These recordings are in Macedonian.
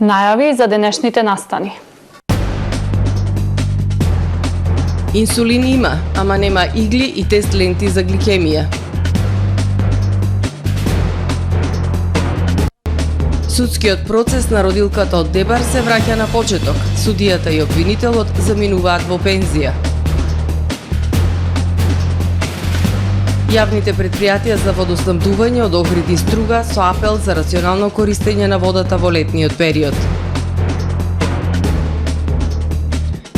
Најави за денешните настани. Инсулин има, ама нема игли и тест ленти за гликемија. Судскиот процес на родилката од Дебар се враќа на почеток. Судијата и обвинителот заминуваат во пензија. Јавните предпријатија за водоснабдување од Охрид и Струга со апел за рационално користење на водата во летниот период.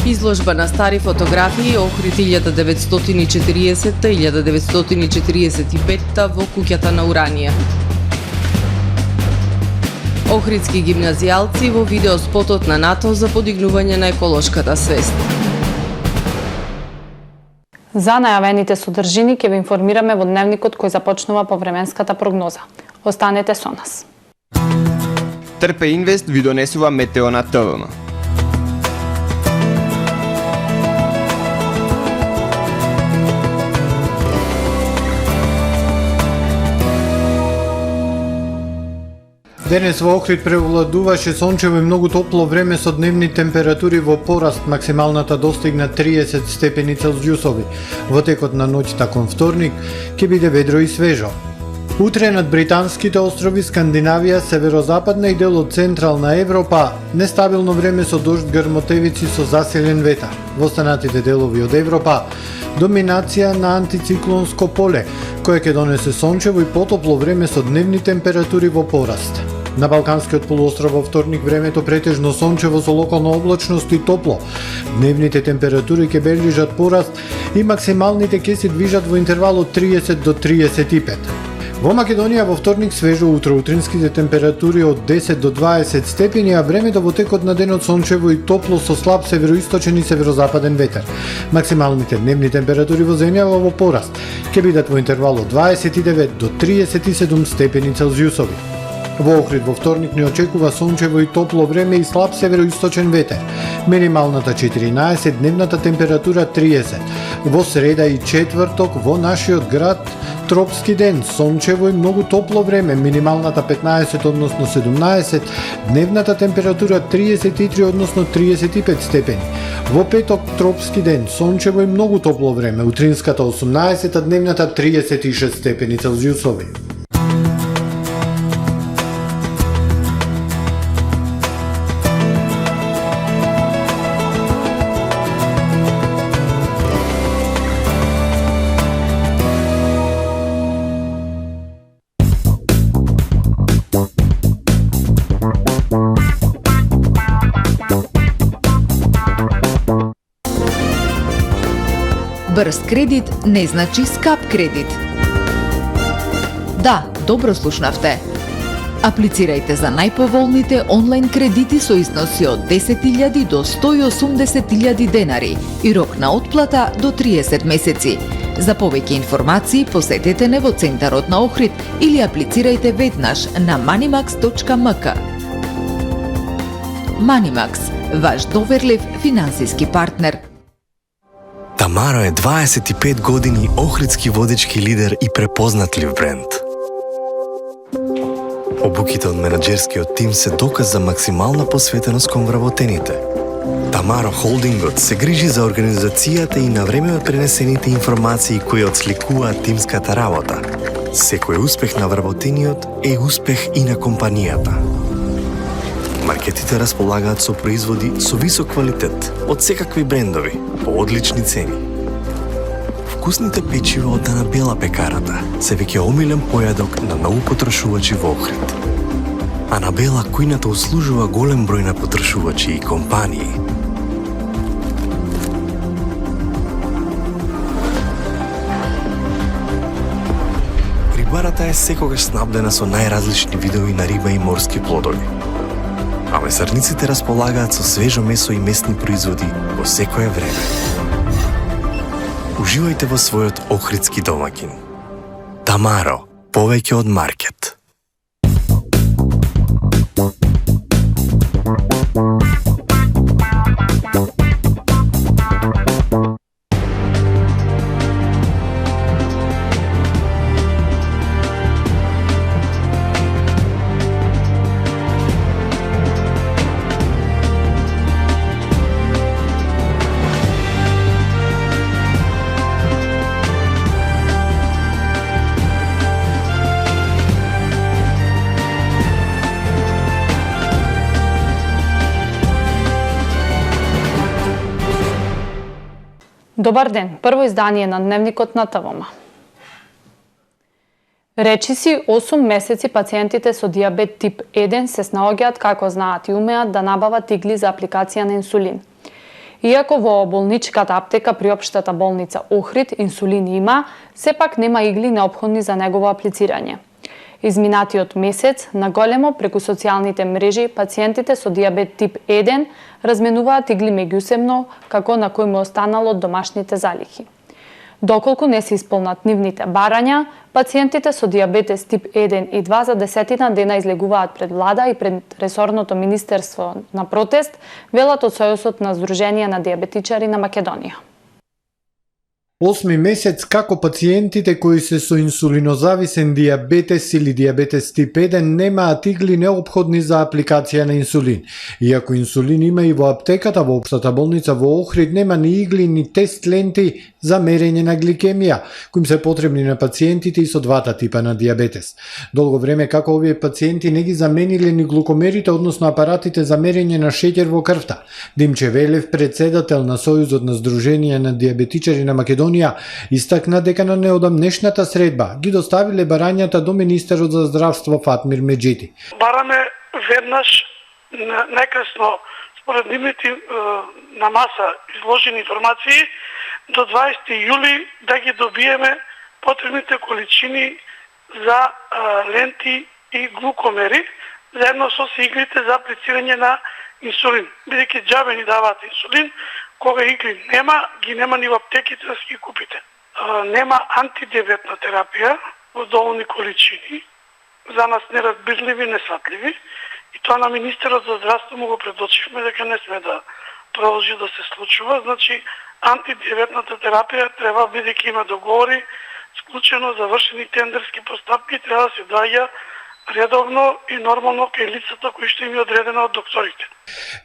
Изложба на стари фотографии Охрид 1940-1945 во куќата на Уранија. Охридски гимназијалци во видеоспотот на НАТО за подигнување на еколошката свест. За најавените содржини ќе ве информираме во дневникот кој започнува по временската прогноза. Останете со нас. Трпе Инвест ви донесува метео на ТВМ. Денес во Охрид превладуваше сончево и многу топло време со дневни температури во пораст. Максималната достигна 30 степени Целзиусови. Во текот на ноќта кон вторник ќе биде ведро и свежо. Утре над британските острови, Скандинавија, северозападна и дел од централна Европа, нестабилно време со дожд, грмотевици со засилен ветар. Во останатите делови од Европа, доминација на антициклонско поле, кое ќе донесе сончево и потопло време со дневни температури во пораст. На Балканскиот полуостров во вторник времето претежно сончево со локална облачност и топло. Дневните температури ќе бележат пораст и максималните ќе се движат во интервал од 30 до 35. Во Македонија во вторник свежо утро, утринските температури од 10 до 20 степени, а времето во текот на денот сончево и топло со слаб североисточен и северозападен ветер. Максималните дневни температури во земјава во пораст ќе бидат во интервал од 29 до 37 степени Целзиусови. Во Охрид во вторник не очекува сончево и топло време и слаб североисточен ветер. Минималната 14, дневната температура 30. Во среда и четврток во нашиот град тропски ден, сончево и многу топло време, минималната 15 односно 17, дневната температура 33 односно 35 степени. Во петок тропски ден, сончево и многу топло време, утринската 18, а дневната 36 степени Целзиусови. Брз кредит не значи скап кредит. Да, добро слушнавте. Аплицирајте за најповолните онлайн кредити со износи од 10.000 до 180.000 денари и рок на отплата до 30 месеци. За повеќе информации посетете не во центарот на Охрид или аплицирајте веднаш на manimax.mk. Manimax, ваш доверлив финансиски партнер. Тамаро е 25 години охридски водечки лидер и препознатлив бренд. Обуките од менаџерскиот тим се доказ за максимална посветеност кон вработените. Тамаро Холдингот се грижи за организацијата и на време пренесените информации кои отсликуваат тимската работа. Секој успех на вработениот е успех и на компанијата. Маркетите располагаат со производи со висок квалитет од секакви брендови по одлични цени. Вкусните печива од Анабела пекарата се веќе омилен појадок на многу потрошувачи во Охрид. Анабела кујната услужува голем број на потрошувачи и компании. Рибарата е секогаш снабдена со најразлични видови на риба и морски плодови. А месарниците располагаат со свежо месо и местни производи во секое време. Уживајте во својот охридски домаќин. Тамаро, повеќе од маркет. Добар ден, прво издание на Дневникот на ТВМ. Речиси 8 месеци пациентите со диабет тип 1 се снаоѓаат како знаат и умеат да набават игли за апликација на инсулин. Иако во болничката аптека при општата болница Охрид инсулин има, сепак нема игли неопходни за негово аплицирање. Изминатиот месец, на големо преку социјалните мрежи, пациентите со диабет тип 1 разменуваат игли меѓусебно, како на кој му останало од домашните залихи. Доколку не се исполнат нивните барања, пациентите со диабетес тип 1 и 2 за 10 дена излегуваат пред влада и пред ресорното министерство на протест, велат од Сојузот на Здруженија на диабетичари на Македонија. 8 месец како пациентите кои се со инсулинозависен диабетес или диабетес тип 1 немаат игли неопходни за апликација на инсулин. Иако инсулин има и во аптеката во општата болница во Охрид, нема ни игли ни тест ленти за мерење на гликемија, кои им се потребни на пациентите и со двата типа на диабетес. Долго време како овие пациенти не ги замениле ни глукомерите, односно апаратите за мерење на шеќер во крвта. Димче Велев, председател на Сојузот на Здруженија на диабетичари на Македонија, истакна дека на неодамнешната средба ги доставиле барањата до министерот за здравство Фатмир Меджити. Бараме веднаш најкасно според нивните на маса изложени информации до 20 јули да ги добиеме потребните количини за ленти и глукомери заедно со иглите за аплицирање на инсулин. Бидејќи џабе ни даваат инсулин, кога игли нема, ги нема ни во аптеките да си ги купите. Нема антидиабетна терапија во доволни количини, за нас неразбирливи, несватливи, и тоа на министерот за здравство му го предочивме дека не сме да продолжи да се случува. Значи, антидиабетната терапија треба, бидејќи има договори, склучено завршени тендерски постапки, треба да се даја редовно и нормално кај лицата кои што им е одредено од докторите.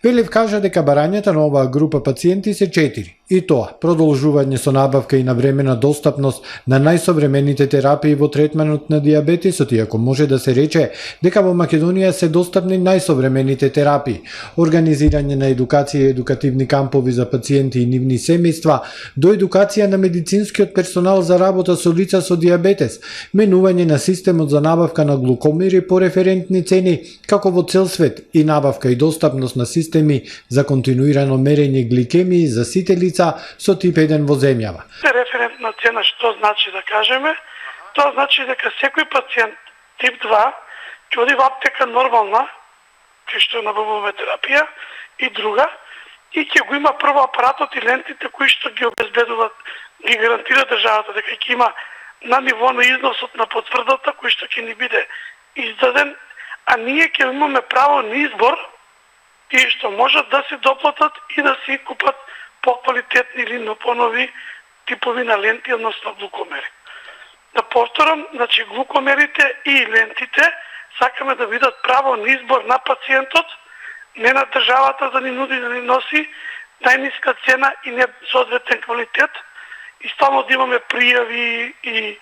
Велев кажа дека барањата на оваа група пациенти се 4. И тоа, продолжување со набавка и навремена достапност на најсовремените терапии во третманот на диабетесот, иако може да се рече дека во Македонија се достапни најсовремените терапии, организирање на едукација и едукативни кампови за пациенти и нивни семејства, до едукација на медицинскиот персонал за работа со лица со диабетес, менување на системот за набавка на глукомери по референтни цени, како во цел свет, и набавка и достапност на системи за континуирано мерење гликемии за сите лица со тип 1 во земјава. Референтна цена што значи да кажеме? Тоа значи дека секој пациент тип 2 ќе оди во аптека нормална, кај што набавуваме терапија, и друга, и ќе го има прво апаратот и лентите кои што ги обезбедуваат, ги гарантира државата дека ќе има на ниво на износот на потврдата кој што ќе ни биде издаден, а ние ќе имаме право на избор и што можат да се доплатат и да си купат по-квалитетни или понови типови на ленти, односно глукомери. Да повторам, значи глукомерите и лентите сакаме да бидат право на избор на пациентот, не на државата да ни нуди да ни носи најниска цена и несоодветен квалитет, и стално да имаме пријави и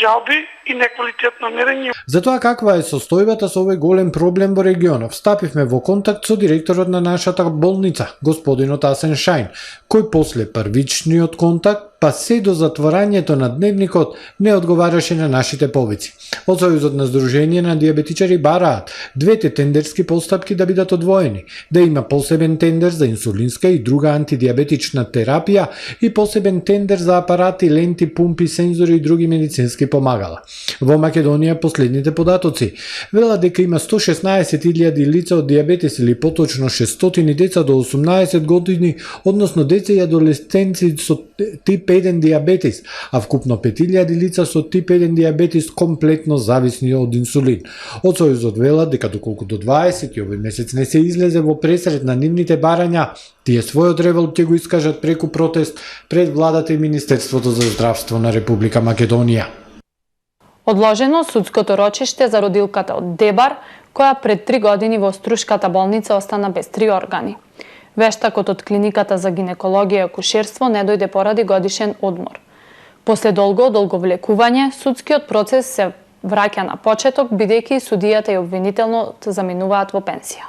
жалби и неквалитетно мерење. За тоа каква е состојбата со овој голем проблем во регионот, встапивме во контакт со директорот на нашата болница, господинот Асен Шајн, кој после првичниот контакт па се до затворањето на дневникот не одговараше на нашите повици. Од Сојузот на Здруженија на диабетичари бараат двете тендерски постапки да бидат одвоени, да има посебен тендер за инсулинска и друга антидиабетична терапија и посебен тендер за апарати, ленти, пумпи, сензори и други медицински помагала. Во Македонија последните податоци велат дека има 116.000 лица од диабетес или поточно 600 деца до 18 години, односно деца и адолесценци со тип 1 диабетис, а вкупно 5.000 лица со тип 1 диабетис комплетно зависни од инсулин. Од Сојузот велат дека доколку до 20 овој месец не се излезе во пресред на нивните барања, тие својот револт ќе го искажат преку протест пред владата и Министерството за здравство на Република Македонија. Одложено судското рочиште за родилката од Дебар, која пред 3 години во Струшката болница остана без 3 органи. Вештакот од клиниката за гинекологија и акушерство не дојде поради годишен одмор. После долго влекување, судскиот процес се враќа на почеток, бидејќи судијата и обвинителот заминуваат во пенсија.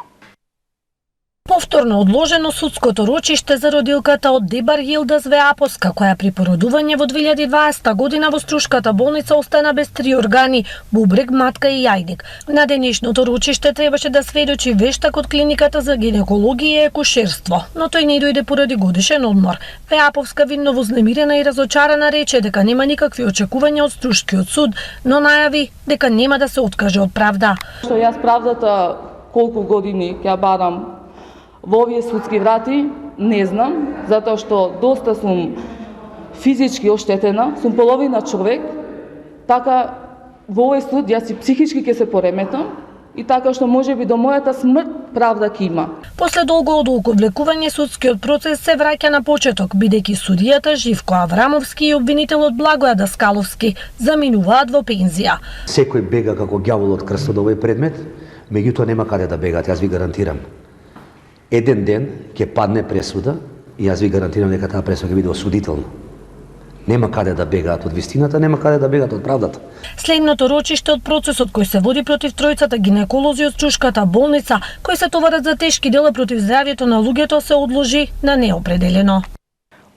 Повторно одложено судското рочиште за родилката од Дебар Јилда Звеаповска, која при породување во 2020 година во Струшката болница остана без 3 органи – бубрек, матка и јајник. На денешното рочиште требаше да сведочи вештак од клиниката за гинекологија и екушерство, но тој не дојде поради годишен одмор. Веаповска винно вознемирена и разочарана рече дека нема никакви очекувања од Струшкиот суд, но најави дека нема да се откаже од правда. Што јас правдата колку години ќе барам во овие судски врати, не знам, затоа што доста сум физички оштетена, сум половина човек, така во овој суд јас и психички ќе се пореметам и така што можеби до мојата смрт правда ќе има. После долго одолговлекување судскиот процес се враќа на почеток, бидејќи судијата Живко Аврамовски и обвинителот Благоја Даскаловски заминуваат во пензија. Секој бега како ѓавол од крст од овој предмет, меѓутоа нема каде да бегат, јас ви гарантирам. Еден ден ќе падне пресуда и јас ви гарантирам дека таа пресуда ќе биде осудителна. Нема каде да бегаат од вистината, нема каде да бегаат од правдата. Следното рочиште од процесот кој се води против тројцата гинеколози од Струшката болница, кои се товарат за тешки дела против здравјето на луѓето, се одложи на неопределено.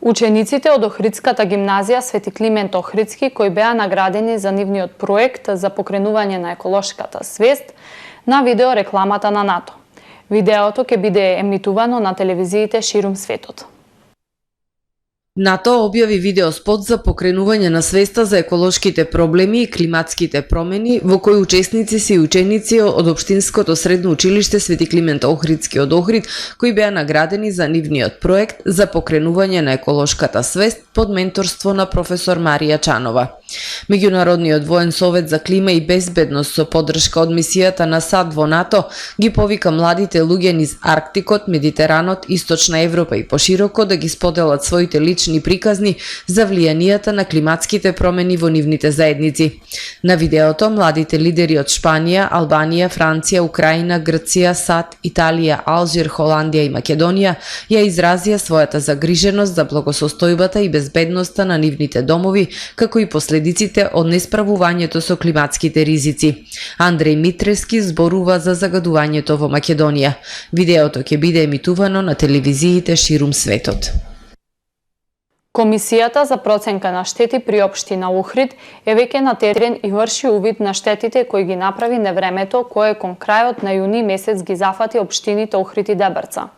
Учениците од Охридската гимназија Свети Климент Охридски, кои беа наградени за нивниот проект за покренување на еколошката свест, на видео рекламата на НАТО. Видеото ќе биде емитувано на телевизиите ширум светот. НАТО објави видеоспот за покренување на свеста за еколошките проблеми и климатските промени, во кој учесници се и ученици од Општинското средно училиште Свети Климент Охридски од Охрид, кои беа наградени за нивниот проект за покренување на еколошката свест под менторство на професор Марија Чанова. Меѓународниот воен совет за клима и безбедност со поддршка од мисијата на САД во НАТО ги повика младите луѓе низ Арктикот, Медитеранот, Источна Европа и пошироко да ги споделат своите лични приказни за влијанијата на климатските промени во нивните заедници. На видеото младите лидери од Шпанија, Албанија, Франција, Украина, Грција, САД, Италија, Алжир, Холандија и Македонија ја изразија својата загриженост за благосостојбата и безбедноста на нивните домови, како и последиците од несправувањето со климатските ризици. Андреј Митревски зборува за загадувањето во Македонија. Видеото ќе биде емитувано на телевизиите ширум светот. Комисијата за проценка на штети при општина Охрид е веќе на терен и врши увид на штетите кои ги направи невремето кое кон крајот на јуни месец ги зафати општините Охрид и Дебрца.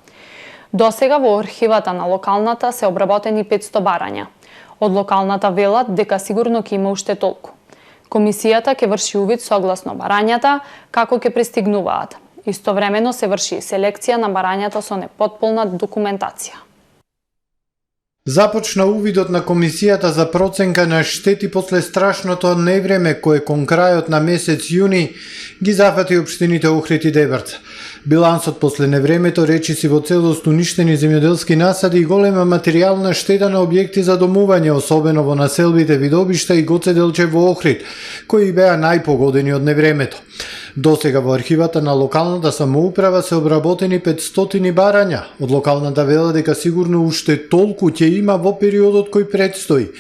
Досега во архивата на локалната се обработени 500 барања. Од локалната велат дека сигурно ќе има уште толку. Комисијата ќе врши увид согласно барањата како ќе пристигнуваат. Истовремено се врши селекција на барањата со непотполна документација. Започна увидот на Комисијата за проценка на штети после страшното невреме кое кон крајот на месец јуни ги зафати општините Охрид и Дебрца. Билансот после невремето речиси во целост уништени земјоделски насади и голема материјална штета на објекти за домување, особено во населбите Видобишта и Гоцеделче во Охрид, кои беа најпогодени од невремето. Досега во архивата на локалната самоуправа се обработени 500 барања. Од локалната вела дека сигурно уште толку ќе има во периодот кој предстои.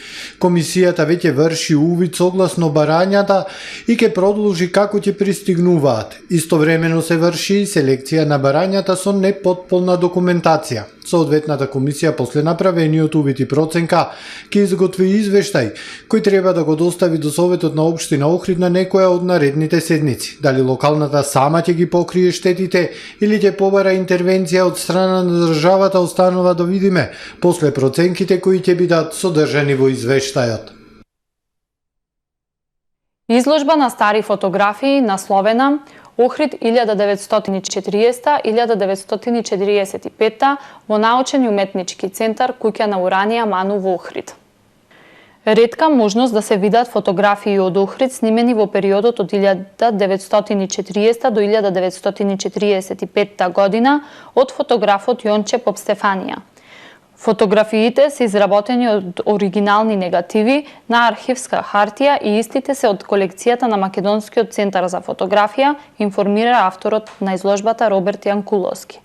Комисијата веќе врши увид согласно барањата и ќе продолжи како ќе пристигнуваат. Истовремено се врши селекција на барањата со непотполна документација. Соодветната комисија после направениот увид и проценка ќе изготви извештај кој треба да го достави до Советот на општина Охрид на некоја од наредните седмици. Дали локалната сама ќе ги покрие штетите или ќе побара интервенција од страна на државата, останува да видиме после проценките кои ќе бидат содржани во извештајот. Изложба на стари фотографии насловена Охрид 1940-1945 во научен и уметнички центар Куќа на Уранија Ману во Охрид. Ретка можност да се видат фотографии од Охрид снимени во периодот од 1940 до 1945 година од фотографот Јонче Попстефанија. Фотографиите се изработени од оригинални негативи на архивска хартија и истите се од колекцијата на Македонскиот центар за фотографија, информира авторот на изложбата Роберт Јанкуловски.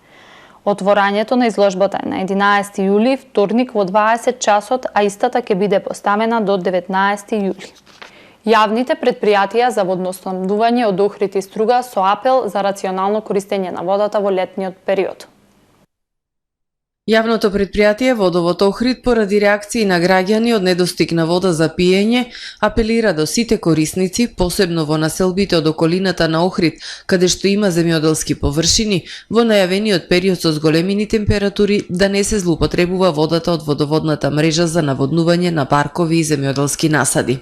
Отворањето на изложбата е на 11 јули, вторник во 20 часот, а истата ќе биде поставена до 19 јули. Јавните предпријатија за водоснабдување од Охрид и Струга со апел за рационално користење на водата во летниот период. Јавното предпријатие Водовод Охрид поради реакции на граѓани од недостиг на вода за пиење, апелира до сите корисници, посебно во населбите од околината на Охрид, каде што има земјоделски површини, во најавениот период со зголемени температури да не се злоупотребува водата од водоводната мрежа за наводнување на паркови и земјоделски насади.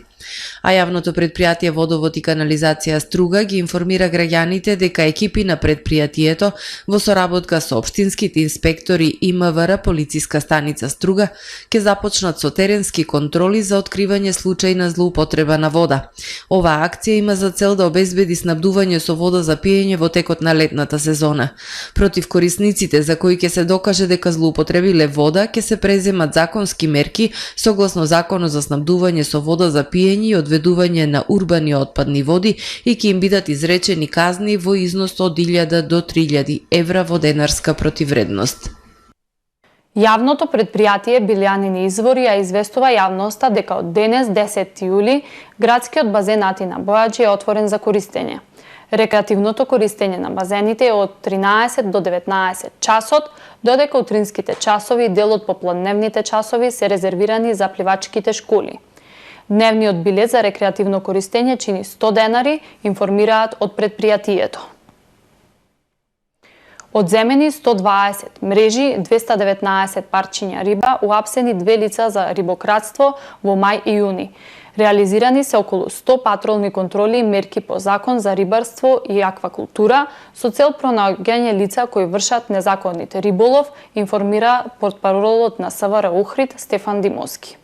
А јавното предпријатие Водовод и канализација Струга ги информира граѓаните дека екипи на предпријатието во соработка со општинските инспектори и МВР полициска станица Струга ќе започнат со теренски контроли за откривање случаи на злоупотреба на вода. Оваа акција има за цел да обезбеди снабдување со вода за пиење во текот на летната сезона. Против корисниците за кои ќе се докаже дека злоупотребиле вода, ќе се преземат законски мерки согласно Законот за снабдување со вода за пиење и одведување на урбани отпадни води и ќе им бидат изречени казни во износ од 1000 до 3000 евра во денарска противредност. Јавното предпријатие Билјанини извори ја известува јавноста дека од денес 10 јули градскиот базен Атина Бојаджи е отворен за користење. Рекреативното користење на базените е од 13 до 19 часот, додека утринските часови и дел од попладневните часови се резервирани за пливачките школи. Дневниот билет за рекреативно користење чини 100 денари, информираат од предпријатието. Одземени 120 мрежи, 219 парчиња риба, уапсени 2 лица за рибократство во мај и јуни. Реализирани се околу 100 патролни контроли и мерки по закон за рибарство и аквакултура со цел пронаоѓање лица кои вршат незаконит риболов, информира портпаролот на СВР Охрид Стефан Димовски.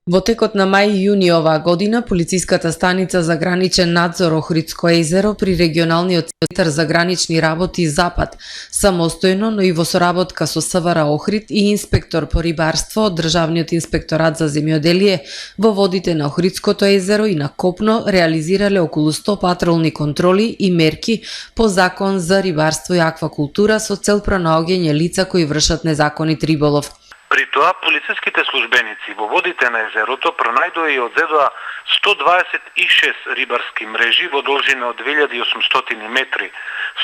Во текот на мај и јуни оваа година, полициската станица за граничен надзор Охридско езеро при регионалниот центар за гранични работи Запад, самостојно, но и во соработка со СВР Охрид и инспектор по рибарство од Државниот инспекторат за земјоделие во водите на Охридското езеро и на копно реализирале околу 100 патролни контроли и мерки по закон за рибарство и аквакултура со цел пронаоѓање лица кои вршат незаконит риболов. При тоа, полициските службеници во водите на езерото пронајдоа и одзедоа 126 рибарски мрежи во должина од 2800 метри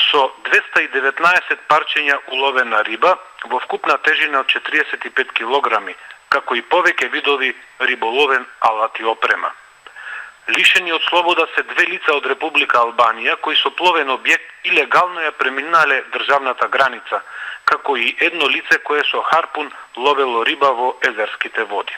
со 219 парчиња уловена риба во вкупна тежина од 45 килограми, како и повеќе видови риболовен алат и опрема. Лишени од слобода се 2 лица од Република Албанија кои со пловен објект илегално ја преминале државната граница, како и едно лице кое со харпун ловело риба во езерските води.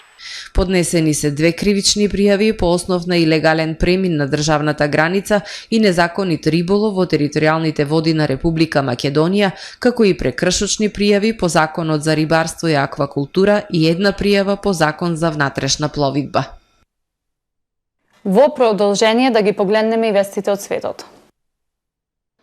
Поднесени се 2 кривични пријави по основ на илегален премин на државната граница и незаконит риболов во територијалните води на Република Македонија, како и прекршочни пријави по Законот за рибарство и аквакултура и една пријава по Закон за внатрешна пловидба. Во продолжение да ги погледнеме и вестите од светот.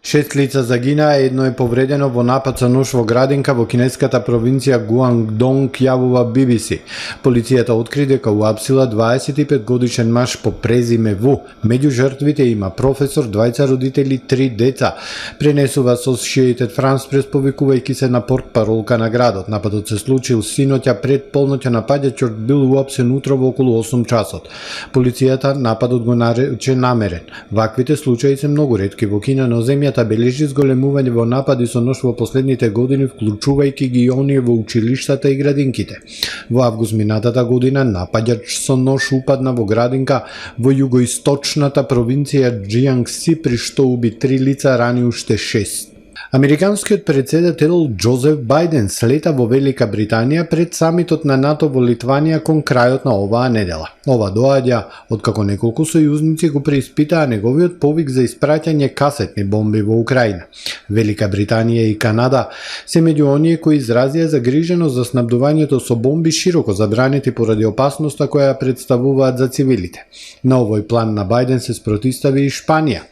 6 лица загинаа, едно е повредено во напад со нож во градинка во кинеската провинција Гуандонг, јавува BBC. Полицијата откри дека уапсила 25 годишен маж по презиме Ву. Меѓу жртвите има професор, 2 родители, 3 деца. Пренесува Associated France пресповикувајќи се на портпаролка на градот. Нападот се случил синоќа пред полноќа, напаѓачот бил уапсен утро во околу 8 часот. Полицијата нападот го нарече намерен. Ваквите случаи се многу ретки во Кина, но земјата бележи зголемување во напади со нож во последните години, вклучувајќи ги оние во училиштата и градинките. Во август минатата година напаѓач со нож упадна во градинка во југоисточната провинција Џиангси, при што уби 3 лица, рани уште 6. Американскиот председател Џозеф Бајден слета во Велика Британија пред самитот на НАТО во Литванија кон крајот на оваа недела. Ова доаѓа откако неколку сојузници го преиспитаа неговиот повик за испраќање касетни бомби во Украина. Велика Британија и Канада се меѓу оние кои изразија загриженост за снабдувањето со бомби широко забранети поради опасноста која представуваат за цивилите. На овој план на Бајден се спротивстави и Шпанија.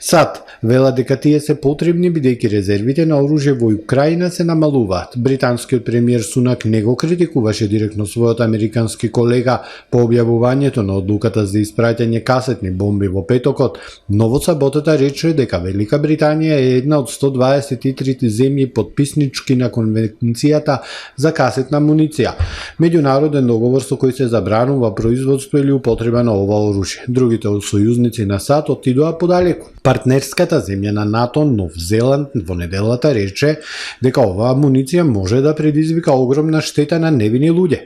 САД вела дека тие се потребни бидејќи резервите на оружје во Украина се намалуваат. Британскиот премиер Сунак не го критикуваше директно својот американски колега по објавувањето на одлуката за испраќање касетни бомби во петокот, но во саботата рече дека Велика Британија е една од 123 земји подписнички на Конвенцијата за касетна муниција, меѓународен договор со кој се забранува производство или употреба на ова оружје. Другите сојузници на САД отидоа подалеку. Партнерската земја на НАТО, Нов Зеланд, во неделата рече дека оваа амуниција може да предизвика огромна штета на невини луѓе.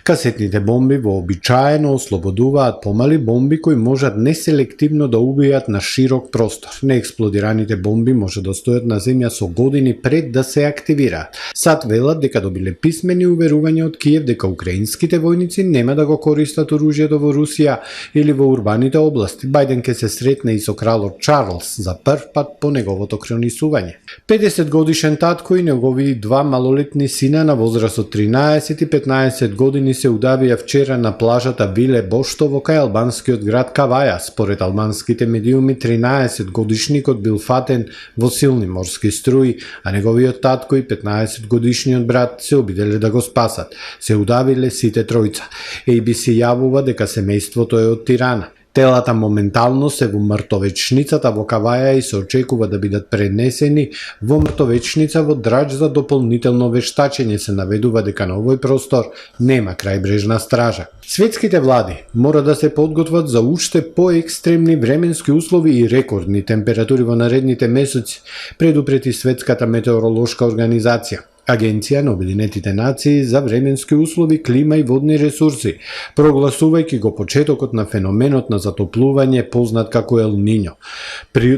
Касетните бомби вообичаено ослободуваат помали бомби кои можат неселективно да убијат на широк простор. Неексплодираните бомби може да стојат на земја со години пред да се активираат. САД велат дека добиле писмени уверувања од Киев дека украинските војници нема да го користат оружјето во Русија или во урбаните области. Бајден ќе се сретне и со кралот Чарлс за прв пат по неговото кронисување. 50 годишен татко и негови два малолетни сина на возраст од 13 и 15 години се удавија вчера на плажата Виле Бошто во кај албанскиот град Каваја. Според албанските медиуми 13 годишникот бил фатен во силни морски струи, а неговиот татко и 15 годишниот брат се обиделе да го спасат. Се удавиле сите тројца. ABC јавува дека семејството е од Тирана. Телата моментално се во мртовечницата во Каваја и се очекува да бидат пренесени во мртовечница во Драч за дополнително вештачење. Се наведува дека на овој простор нема крајбрежна стража. Светските влади мора да се подготват за уште поекстремни временски услови и рекордни температури во наредните месеци, предупреди Светската метеоролошка организација. Агенција на Обединетите нации за временски услови, клима и водни ресурси, прогласувајќи го почетокот на феноменот на затоплување познат како Ел Ниньо.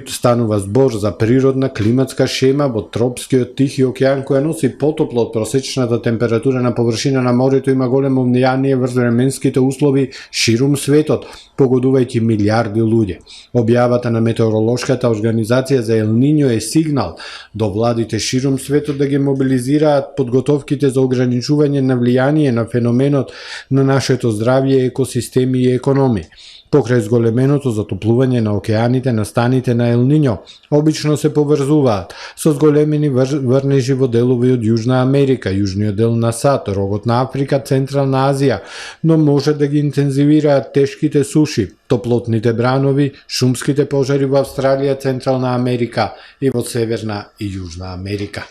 Станува збор за природна климатска шема во тропскиот Тихи океан која носи потопло од просечната температура на површина на морето, има големо влијание врз временските услови ширум светот, погодувајќи милиарди луѓе. Објавата на метеоролошката организација за Ел Ниньо е сигнал до владите ширум светот да ги мобилизираат подготовките за ограничување на влијание на феноменот на нашето здравје, екосистеми и економи. Покрај зголеменото затоплување на океаните, настаните на Ел Ниньо обично се поврзуваат со зголемени врнежи во делови од Јужна Америка, јужниот дел на САД, рогот на Африка, Централна Азија, но може да ги интензивираат тешките суши, топлотните бранови, шумските пожари во Австралија, Централна Америка и во Северна и Јужна Америка.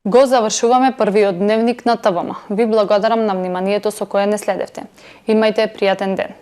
Го завршуваме првиот дневник на ТВМ. Ви благодарам на вниманието со кое не следевте. Имајте пријатен ден.